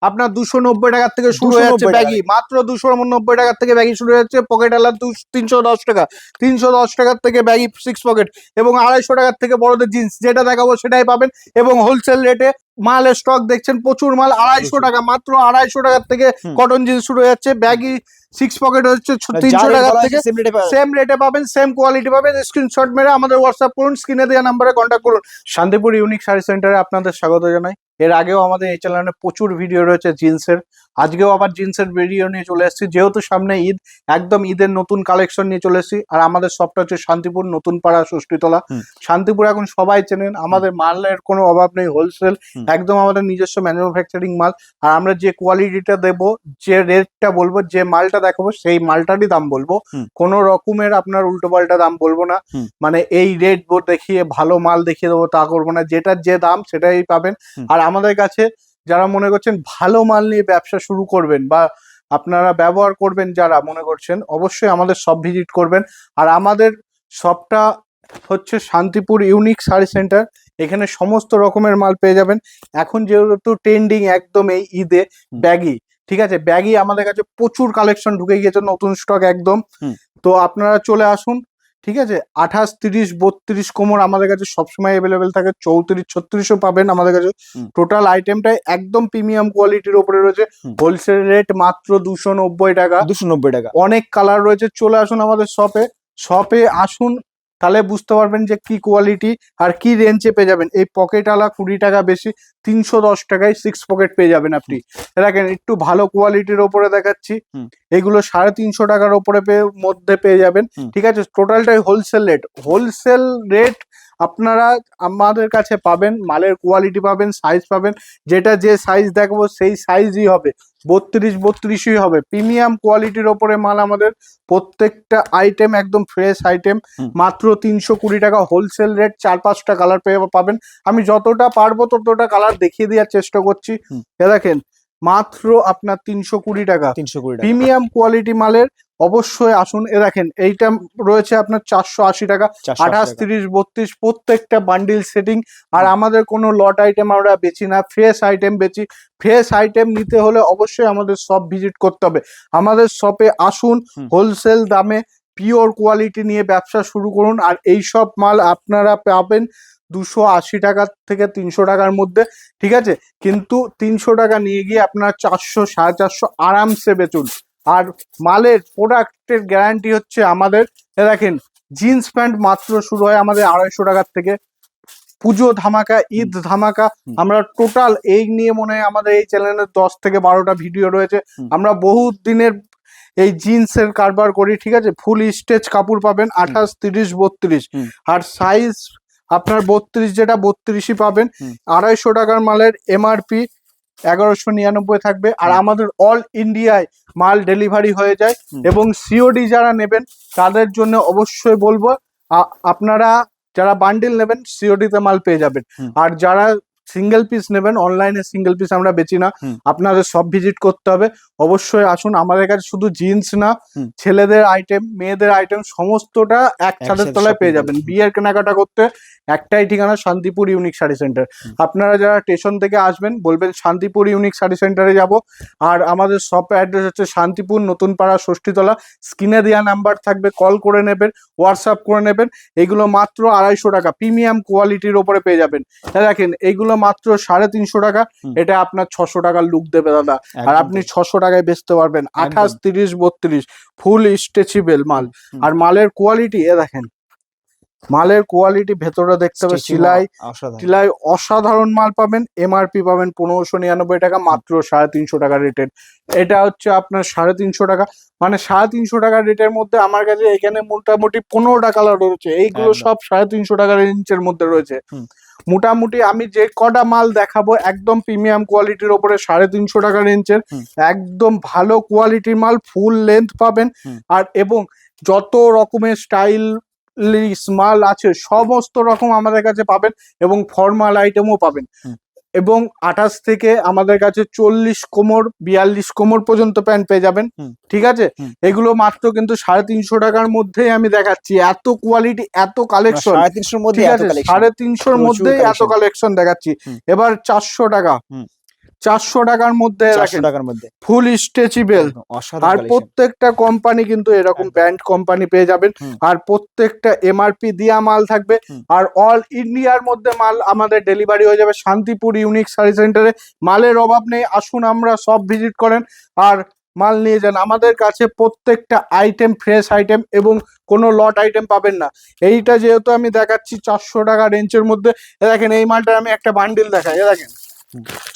আপনার 290 টাকা থেকে শুরু হয়ে যাচ্ছে ব্যাগি, মাত্র 290 টাকা থেকে ব্যাগি শুরু হয়ে যাচ্ছে। পকেট আলার 310 টাকা, 310 টাকার থেকে ব্যাগি 6 পকেট, এবং 250 টাকার থেকে বড়দের জিন্স যেটা দেখাবো সেটাই পাবেন। এবং হোলসেল রেটে মালের স্টক দেখছেন, প্রচুর মাল। 250 টাকা, মাত্র 250 টাকার থেকে কটন জিন্স শুরু হয়ে যাচ্ছে। ব্যাগি 6 পকেট হচ্ছে 300 টাকার থেকে, সেম রেটে পাবেন, সেম কোয়ালিটি পাবেন। স্ক্রিনশট মেরে আমাদের হোয়াটসঅ্যাপ করুন, স্ক্রিনে দেওয়া নাম্বারে কন্ট্যাক্ট করুন। শান্তিপুর ইউনিক শাড়ি সেন্টারে আপনাদের স্বাগত জানাই। এর আগেও আমাদের এই চ্যানেলে প্রচুর ভিডিও রয়েছে জিন্সের, আজকেও আবার জিন্সের ভিডিও নিয়ে চলে এসেছি। যেহেতু সামনে ঈদ, একদম ঈদের নতুন কালেকশন নিয়ে চলে এসেছি। আর আমাদের শপটা হচ্ছে শান্তিপুর নতুন পাড়া ষষ্ঠীতলা। শান্তিপুর এখন সবাই চেনেন, আমাদের মালের কোনো অভাব নেই, হোলসেল একদম আমাদের নিজস্ব ম্যানুফ্যাকচারিং মাল। আর আমরা যে কোয়ালিটিটা দেবো, যে রেটটা বলবো, যে মালটা দেখাবো সেই মালটারই দাম বলবো, কোনো রকমের আপনার উল্টো পাল্টা দাম বলবো না। মানে এই রেট দেখিয়ে ভালো মাল দেখিয়ে দেবো তা করবো না, যেটার যে দাম সেটাই পাবেন। আর আমাদের কাছে যারা মনে করছেন ভালো মাল নিয়ে ব্যবসা শুরু করবেন বা আপনারা ব্যবহার করবেন, যারা মনে করছেন, অবশ্যই আমাদের শপ ভিজিট করবেন। আর আমাদের শপটা হচ্ছে শান্তিপুর ইউনিক শাড়ি সেন্টার। এখানে সমস্ত রকমের মাল পেয়ে যাবেন। এখন যেহেতু ট্রেন্ডিং একদম এই ঈদে ব্যাগি, ঠিক আছে, ব্যাগি আমাদের কাছে প্রচুর কালেকশন ঢুকে গিয়েছে, নতুন স্টক একদম। তো আপনারা চলে আসুন, ঠিক আছে। 28, 30, 32 কোমর আমাদের কাছে সবসময় অ্যাভেলেবেল থাকে। 34, 36ও পাবেন আমাদের কাছে। টোটাল আইটেমটাই একদম প্রিমিয়াম কোয়ালিটির উপরে রয়েছে। হোলসেল রেট মাত্র 290 টাকা। 290 টাকা। অনেক কালার রয়েছে। চলে আসুন আমাদের শপে আসুন, তাহলে বুঝতে পারবেন যে কি কোয়ালিটি আর কি রেঞ্জে পেয়ে যাবেন। এই পকেট আলা 20 টাকা বেশি, 310 টাকায় 6 পকেট পেয়ে যাবেন আপনি। দেখেন একটু ভালো কোয়ালিটির ওপরে দেখাচ্ছি, এগুলো 350 টাকার ওপরে মধ্যে পেয়ে যাবেন, ঠিক আছে। টোটালটাই হোলসেল রেট আপনারা আমাদের কাছে পাবেন। মালের কোয়ালিটি পাবেন, সাইজ পাবেন, যেটা যে সাইজ দেখবো সেই সাইজই হবে, 32-32ই হবে। প্রিমিয়াম কোয়ালিটির ওপরে মাল আমাদের, প্রত্যেকটা আইটেম একদম ফ্রেশ আইটেম। মাত্র 320 টাকা হোলসেল রেট। 4-5টা কালার পাবেন। আমি যতটা পারবো ততটা কালার দেখিয়ে দেওয়ার চেষ্টা করছি। দেখেন মাত্র আপনার 320 টাকা। প্রিমিয়াম কোয়ালিটি মালের অবশ্যই আসুন। দেখেন এইটা রয়েছে আপনার 480 টাকা। 28, 30, 32 প্রত্যেকটা বান্ডিল সেটিং। আর আমাদের কোনো লট আইটেম আমরা বেচি না, ফ্রেশ আইটেম বেচি। ফ্রেশ আইটেম নিতে হলে অবশ্যই আমাদের শপ ভিজিট করতে হবে। আমাদের শপে আসুন, হোলসেল দামে পিওর কোয়ালিটি নিয়ে ব্যবসা শুরু করুন। আর এই সব মাল আপনারা পাবেন 280 টাকা থেকে 300 টাকার মধ্যে, ঠিক আছে। কিন্তু 300 টাকা নিয়ে গিয়ে আপনারা 400, 450 আরামসে বেচুন। আর মালের প্রোডাক্টের গ্যারান্টি হচ্ছে আমাদের। দেখেন জিন্স প্যান্ট মাত্র শুরু হয় আমাদের 250 টাকার থেকে। পুজো ধামাকা, ঈদ ধামাকা, আমরা টোটাল এই নিয়ে মনে হয় আমাদের এই চ্যানেলে 10 থেকে 12টা ভিডিও রয়েছে। আমরা বহুত দিনের এই জিন্সের কারবার করি, ঠিক আছে। ফুল স্টেজ কাপড় পাবেন 28, 30, 32। আর সাইজ আপনার 32, যেটা 32ই পাবেন। 250 টাকার মালের এমআরপি 1199 থাকবে। আর আমাদের অল ইন্ডিয়ায় মাল ডেলিভারি হয়ে যায়। এবং সিওডি যারা নেবেন তাদের জন্য অবশ্যই বলবো, আপনারা যারা বান্ডিল নেবেন সিওডিতে মাল পেয়ে যাবেন। আর যারা সিঙ্গেল পিস নেবেন, অনলাইনে সিঙ্গেল পিস আমরা বেচি না, আপনাদের সব ভিজিট করতে হবে। অবশ্যই আসুন, আমাদের কাছে শুধু জিন্স না, ছেলেদের আইটেম, মেয়েদের আইটেম সমস্তটা এক ছাদের তলায় পেয়ে যাবেন। বিয়ের কেনাকাটা করতে একটাই ঠিকানা, শান্তিপুর ইউনিক শাড়ি সেন্টার। আপনারা যারা স্টেশন থেকে আসবেন বলবেন শান্তিপুর ইউনিক শাড়ি সেন্টারে যাব। আর আমাদের শপ অ্যাড্রেস হচ্ছে শান্তিপুর নতুন পাড়া ষষ্ঠীতলা। স্ক্রিনে দেওয়া নাম্বার থাকবে, কল করে নেবেন, হোয়াটসঅ্যাপ করে নেবেন। এগুলো মাত্র 250 টাকা, প্রিমিয়াম কোয়ালিটির ওপরে পেয়ে যাবেন। দেখেন এইগুলো মাত্র 350 টাকা। এটা আপনার 600 টাকার লুক দেবে দাদা। আর আপনি 600 টাকায় বেচতে পারবেন। 28, 30, 32 ফুল স্ট্রেচেবল মাল। আর মালের কোয়ালিটি দেখেন, মালের কোয়ালিটি ভেতরে দেখতে হবে, সিলাই অসাধারণ মাল পাবেন। এমআরপি পাবেন 1599 টাকা, মাত্র 350 টাকা রেটের। এটা হচ্ছে আপনার 350 টাকা, মানে 350 টাকা রেটের মধ্যে আমার কাছে এখানে মোটামুটি 15টা কালার রয়েছে। এইগুলো সব 350 টাকা রেঞ্জের মধ্যে রয়েছে। মোটামুটি আমি যে কটা মাল দেখাবো একদম প্রিমিয়াম কোয়ালিটির ওপরে, 350 টাকা রেঞ্জের একদম ভালো কোয়ালিটির মাল। ফুল লেন্থ পাবেন। আর এবং যত রকমের স্টাইল মাল আছে সমস্ত রকম আমাদের কাছে পাবেন। এবং ফর্মাল আইটেমও পাবেন। এবং 28 থেকে আমাদের কাছে 40 কোমর, 42 কোমর পর্যন্ত প্যান্ট পেয়ে যাবেন, ঠিক আছে। এগুলো মাত্র কিন্তু 350 টাকার মধ্যেই আমি দেখাচ্ছি। এত কোয়ালিটি, এত কালেকশন, 350 মধ্যে, 350 মধ্যেই এত কালেকশন দেখাচ্ছি। এবার 400 টাকা, 400 টাকার মধ্যে, 400 টাকার মধ্যে ফুল স্ট্রেচেবল। আর প্রত্যেকটা কোম্পানি কিন্তু এরকম ব্র্যান্ড কোম্পানি পেয়ে যাবেন, আর প্রত্যেকটা এমআরপি দেওয়া মাল থাকবে, আর অল ইন্ডিয়ার মধ্যে মাল আমাদের ডেলিভারি হয়ে যাবে শান্তিপুর ইউনিক শাড়ি সেন্টারে। মালের অভাব নেই, আসুন আমরা সব ভিজিট করেন আর মাল নিয়ে যান। আমাদের কাছে প্রত্যেকটা আইটেম ফ্রেশ আইটেম এবং কোনো লট আইটেম পাবেন না। এইটা যেহেতু আমি দেখাচ্ছি 400 টাকা রেঞ্জের মধ্যে, দেখেন এই মালটা আমি একটা বান্ডিল দেখাই, দেখেন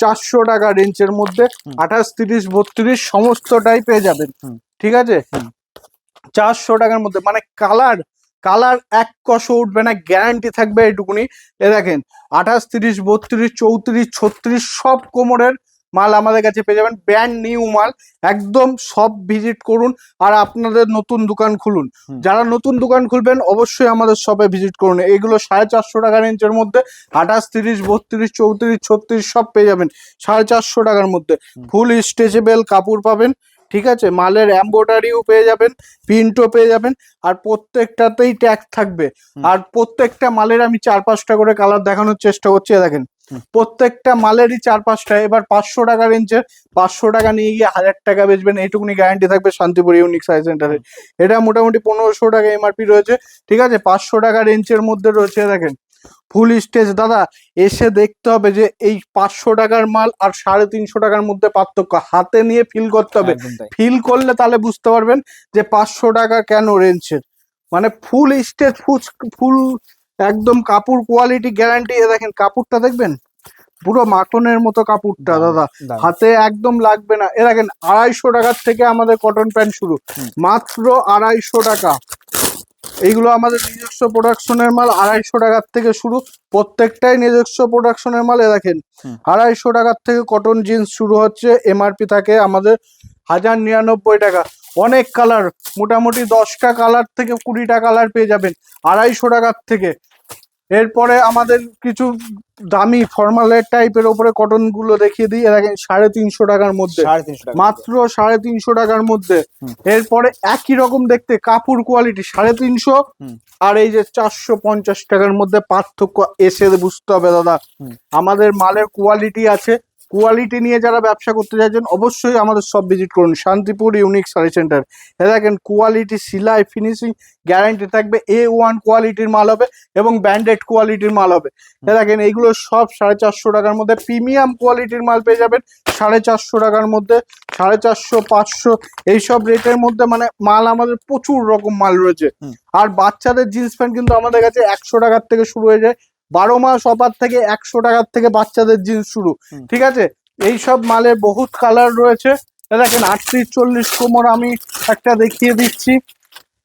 400 টাকা রেঞ্জের মধ্যে 28, 30, 32 সমস্তটাই পেয়ে যাবেন, ঠিক আছে? 400 টাকার মধ্যে, মানে কালার কালার এক কষও উঠবে না, গ্যারান্টি থাকবে এইটুকুনি। দেখেন 28, 30, 32, 34, 36 সব কোমরের মাল আমাদের কাছে পেয়ে যাবেন, ব্র্যান্ড নিউ মাল একদম। সব ভিজিট করুন আর আপনাদের নতুন দোকান খুলুন। যারা নতুন দোকান খুলবেন অবশ্যই আমাদের শপে ভিজিট করুন। এগুলো 450 টাকা রেঞ্জের মধ্যে 28, 30, 32, 34, 36 সব পেয়ে যাবেন 450 টাকার মধ্যে। ফুল স্ট্রেচেবল কাপড় পাবেন, ঠিক আছে? মালের এমব্রয়ডারিও পেয়ে যাবেন, প্রিন্টও পেয়ে যাবেন, আর প্রত্যেকটাতেই ট্যাগ থাকবে। আর প্রত্যেকটা মালের আমি 4-5টা করে কালার দেখানোর চেষ্টা করছি, দেখেন প্রত্যেকটা মালেরই 4-5টা। এবার 500 টাকা রেঞ্জের 500 টাকা নিয়ে গিয়ে 1000 টাকা বেচবেন, এইটুকুনি গ্যারান্টি থাকবে শান্তিপুর ইউনিক শাড়ি সেন্টারে। এটা মোটামুটি 1500 টাকা এমআরপি রয়েছে, ঠিক আছে? 500 টাকা রেঞ্জের মধ্যে রয়েছে, দেখেন ফুল স্টেজ। দাদা এসে দেখতে হবে যে এই 500 টাকার মাল আর 350 টাকার মধ্যে পার্থক্য, হাতে নিয়ে ফিল করতে হবে। ফিল করলে তাহলে বুঝতে পারবেন যে 500 টাকা কেন রেঞ্জের, মানে ফুল স্টেজ ফুল একদম কাপড় কোয়ালিটি গ্যারান্টি। দেখেন কাপড়টা দেখবেন পুরো মাটনের মতো কাপড়টা দাদা, হাতে একদম লাগবে না। দেখেন 250 টাকার থেকে আমাদের কটন প্যান্ট শুরু, মাত্র 250 টাকা। এইগুলো আমাদের নিজস্ব প্রোডাকশনের মাল, 250 টাকার থেকে শুরু, প্রত্যেকটাই নিজস্ব প্রোডাকশনের মাল। দেখেন 250 টাকার থেকে কটন জিন্স শুরু হচ্ছে, এমআরপি থাকে আমাদের 1099 টাকা। অনেক কালার, মোটামুটি 10টা কালার থেকে 20টা কালার পেয়ে যাবেন 250 টাকার থেকে। এরপরে আমাদের কিছু দামি ফর্মালের টাইপের ওপরে কটন গুলো দেখিয়ে দিই, দেখেন 350 টাকার মধ্যে, মাত্র 350 টাকার মধ্যে। এরপরে একই রকম দেখতে কাপড় কোয়ালিটি 350, আর এই যে 450 টাকার মধ্যে পার্থক্য এসে বুঝতে হবে দাদা। আমাদের মালের কোয়ালিটি আছে, কোয়ালিটি নিয়ে যারা ব্যবসা করতে চাইছেন অবশ্যই আমাদের সব ভিজিট করুন শান্তিপুর ইউনিক শাড়ি সেন্টার। দেখেন কোয়ালিটি, সিলাই, ফিনিশিং গ্যারান্টি থাকবে। A1 কোয়ালিটির মাল হবে এবং ব্র্যান্ডেড কোয়ালিটির মাল হবে। দেখেন এইগুলো সব 450 টাকার মধ্যে। প্রিমিয়াম কোয়ালিটির মাল পেয়ে যাবেন 450 টাকার মধ্যে, 450, 500 এইসব রেটের মধ্যে, মানে মাল আমাদের প্রচুর রকম মাল রয়েছে। আর বাচ্চাদের জিন্স প্যান্ট কিন্তু আমাদের কাছে 100 টাকার থেকে শুরু হয়ে যায়, 12 মাস অফার থেকে 100 টাকার থেকে বাচ্চাদের জিন্স শুরু, ঠিক আছে? এইসব মালের বহুত কালার রয়েছে। দেখেন 38, 40 কোমর আমি একটা দেখিয়ে দিচ্ছি,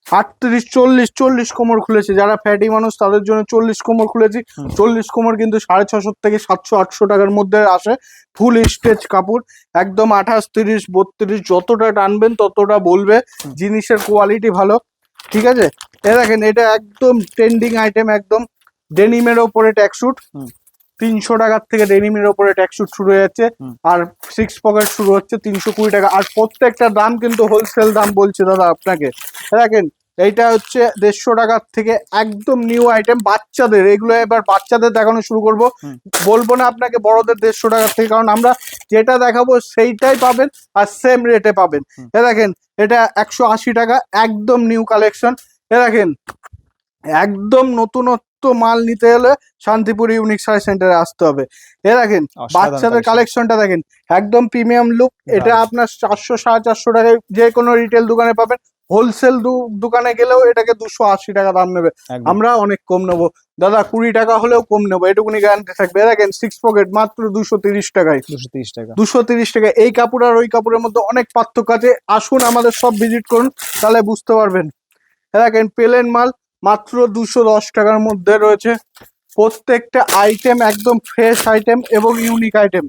38, 40, 40 কোমর খুলেছে। যারা ফ্যাটি মানুষ তাদের জন্য 40 কোমর খুলেছি। 40 কোমর কিন্তু 650 থেকে 700, 800 টাকার মধ্যে আসে। ফুল স্টেজ কাপড় একদম 28, 30, 32 যতটা টানবেন ততটা বলবে, জিনিসের কোয়ালিটি ভালো, ঠিক আছে? দেখেন এটা একদম ট্রেন্ডিং আইটেম, একদম ডেনিমের ওপরে ট্যাক্সুট। 300 টাকার থেকে ডেনিমের ওপরে ট্যাক্সুট শুরু হয়ে যাচ্ছে, আর 6 পকেট শুরু হচ্ছে 320 টাকা। আর প্রত্যেকটা দাম কিন্তু হোলসেল দাম বলছে দাদা আপনাকে। দেখেন এইটা হচ্ছে 150 টাকার থেকে একদম নিউ আইটেম বাচ্চাদের। এগুলো এবার বাচ্চাদের দেখানো শুরু করব, বলবো না আপনাকে বড়দের 150 টাকার থেকে, কারণ আমরা যেটা দেখাবো সেইটাই পাবেন আর সেম রেটে পাবেন। দেখেন এটা 180 টাকা, একদম নিউ কালেকশন। দেখেন একদম নতুনত্ব মাল নিতে হলে শান্তিপুর ইউনিক শাড়ি সেন্টারে আসতে হবে। দেখেন বাচ্চাদের কালেকশনটা দেখেন, একদম প্রিমিয়াম লুক। এটা আপনার 400, 450 টাকায় যে কোনো রিটেল দোকানে পাবেন, হোলসেল দোকানে গেলেও এটাকে 280 টাকা দাম নেবে, আমরা অনেক কম নেবো দাদা, 20 টাকা হলেও কম নেবো, এটুকুনি গ্যারান্টি থাকবে। দেখেন 6 পকেট মাত্র 230 টাকায়, 230 টাকা। এই কাপড় আর ওই কাপড়ের মধ্যে অনেক পার্থক্য আছে, আসুন আমাদের সব ভিজিট করুন তাহলে বুঝতে পারবেন। দেখেন প্লেন মাল মাত্র 210 টাকার মধ্যে রয়েছে। প্রত্যেকটা আইটেম একদম ফ্রেশ আইটেম এবং ইউনিক আইটেম।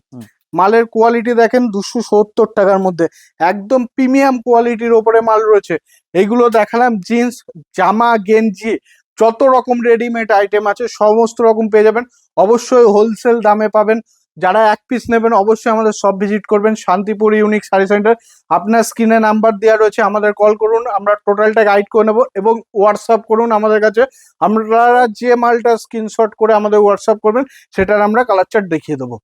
মালের কোয়ালিটি দেখেন 270 টাকার মধ্যে, একদম প্রিমিয়াম কোয়ালিটির ওপরে মাল রয়েছে। এইগুলো দেখালাম জিন্স, জামা, গেঞ্জি, যত রকম রেডিমেড আইটেম আছে সমস্ত রকম পেয়ে যাবেন, অবশ্যই হোলসেল দামে পাবেন। যারা এক পিস নেবেন অবশ্যই আমাদের সব ভিজিট করবেন শান্তিপুর ইউনিক শাড়ি সেন্টার। আপনার স্ক্রিনে নাম্বার দেওয়া রয়েছে, আমাদের কল করুন, আমরা টোটালটা গাইড করে নেবো, এবং হোয়াটসঅ্যাপ করুন আমাদের কাছে। আপনারা যে মালটা স্ক্রিনশট করে আমাদের হোয়াটসঅ্যাপ করবেন সেটার আমরা কালার চার্ট দেখিয়ে দেবো।